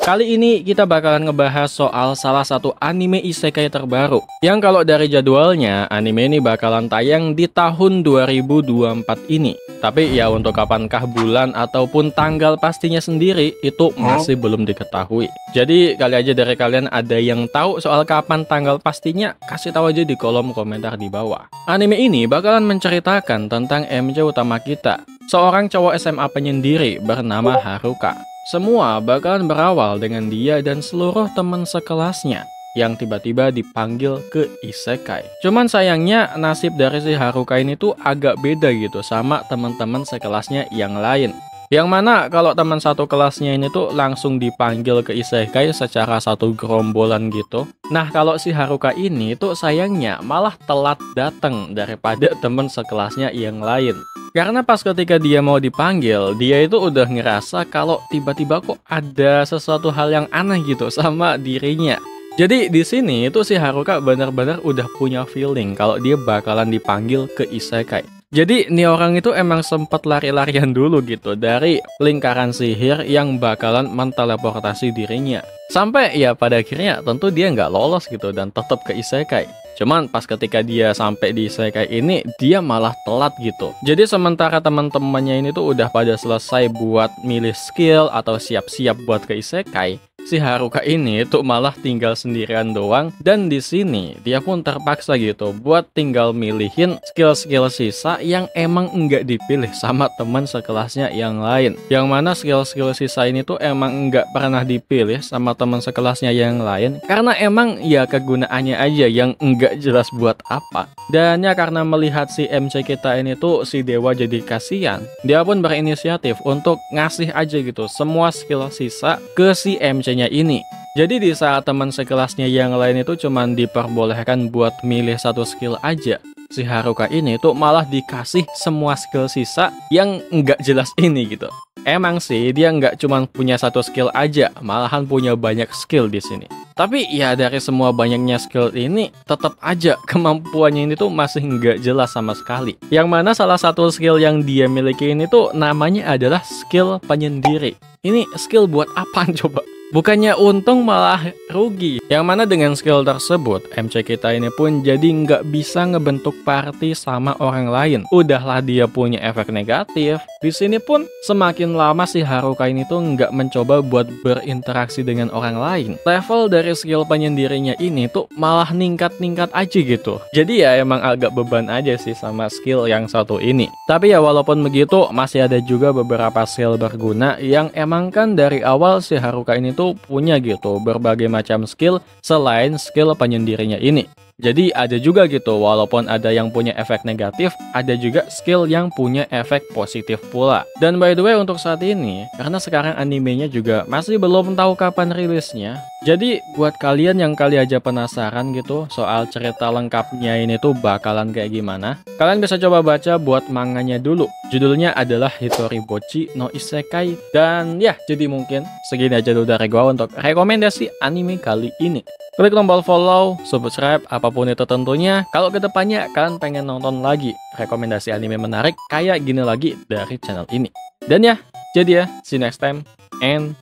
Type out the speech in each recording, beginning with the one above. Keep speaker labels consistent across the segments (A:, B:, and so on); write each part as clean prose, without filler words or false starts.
A: Kali ini kita bakalan ngebahas soal salah satu anime isekai terbaru. Yang kalau dari jadwalnya, anime ini bakalan tayang di tahun 2024 ini. Tapi ya untuk kapankah bulan ataupun tanggal pastinya sendiri, itu masih belum diketahui. Jadi kali aja dari kalian ada yang tahu soal kapan tanggal pastinya, kasih tahu aja di kolom komentar di bawah. Anime ini bakalan menceritakan tentang MC utama kita, seorang cowok SMA penyendiri bernama Haruka. Semua bakalan berawal dengan dia dan seluruh teman sekelasnya yang tiba-tiba dipanggil ke isekai. Cuman sayangnya nasib dari si Haruka ini tuh agak beda gitu sama teman-teman sekelasnya yang lain. Yang mana kalau teman satu kelasnya ini tuh langsung dipanggil ke isekai secara satu gerombolan gitu. Nah kalau si Haruka ini tuh sayangnya malah telat datang daripada teman sekelasnya yang lain. Karena pas ketika dia mau dipanggil, dia itu udah ngerasa kalau tiba-tiba kok ada sesuatu hal yang aneh gitu sama dirinya. Jadi di sini itu si Haruka benar-benar udah punya feeling kalau dia bakalan dipanggil ke isekai. Jadi nih orang itu emang sempat lari-larian dulu gitu dari lingkaran sihir yang bakalan menteleportasi dirinya. Sampai ya pada akhirnya tentu dia nggak lolos gitu dan tetap ke isekai. Cuman pas ketika dia sampai di isekai ini, dia malah telat gitu. Jadi sementara teman-temannya ini tuh udah pada selesai buat milih skill atau siap-siap buat ke isekai, si Haruka ini tuh malah tinggal sendirian doang, dan di sini dia pun terpaksa gitu buat tinggal milihin skill-skill sisa yang emang enggak dipilih sama teman sekelasnya yang lain. Yang mana skill-skill sisa ini tuh emang enggak pernah dipilih sama teman sekelasnya yang lain karena emang ya kegunaannya aja yang enggak jelas buat apa. Dan ya karena melihat si MC kita ini tuh si dewa jadi kasihan, dia pun berinisiatif untuk ngasih aja gitu semua skill sisa ke si MC-nya ini. Jadi di saat teman sekelasnya yang lain itu cuman diperbolehkan buat milih satu skill aja, si Haruka ini tuh malah dikasih semua skill sisa yang nggak jelas ini gitu. Emang sih dia nggak cuma punya satu skill aja, malahan punya banyak skill di sini. Tapi ya dari semua banyaknya skill ini, tetap aja kemampuannya ini tuh masih nggak jelas sama sekali. Yang mana salah satu skill yang dia miliki ini tuh namanya adalah skill penyendiri. Ini skill buat apaan coba? Bukannya untung malah rugi. Yang mana dengan skill tersebut, MC kita ini pun jadi nggak bisa ngebentuk party sama orang lain. Udahlah dia punya efek negatif. Di sini pun semakin lama si Haruka ini tuh nggak mencoba buat berinteraksi dengan orang lain. Level dari skill penyendirinya ini tuh malah ningkat-ningkat aja gitu. Jadi ya emang agak beban aja sih sama skill yang satu ini. Tapi ya walaupun begitu, masih ada juga beberapa skill berguna yang emang kan dari awal si Haruka ini tuh punya gitu berbagai macam skill selain skill penyendirinya ini. Jadi ada juga gitu, walaupun ada yang punya efek negatif, ada juga skill yang punya efek positif pula. Dan by the way untuk saat ini, karena sekarang animenya juga masih belum tahu kapan rilisnya, jadi buat kalian yang kali aja penasaran gitu soal cerita lengkapnya ini tuh bakalan kayak gimana, kalian bisa coba baca buat manganya dulu. Judulnya adalah Hitoribochi no Isekai. Dan ya, jadi mungkin segini aja dulu dari gua untuk rekomendasi anime kali ini. Klik tombol follow, subscribe, apapun itu tentunya. Kalau kedepannya kalian pengen nonton lagi rekomendasi anime menarik kayak gini lagi dari channel ini. Dan ya, jadi ya, see you next time. And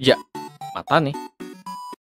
A: ya, mata nih.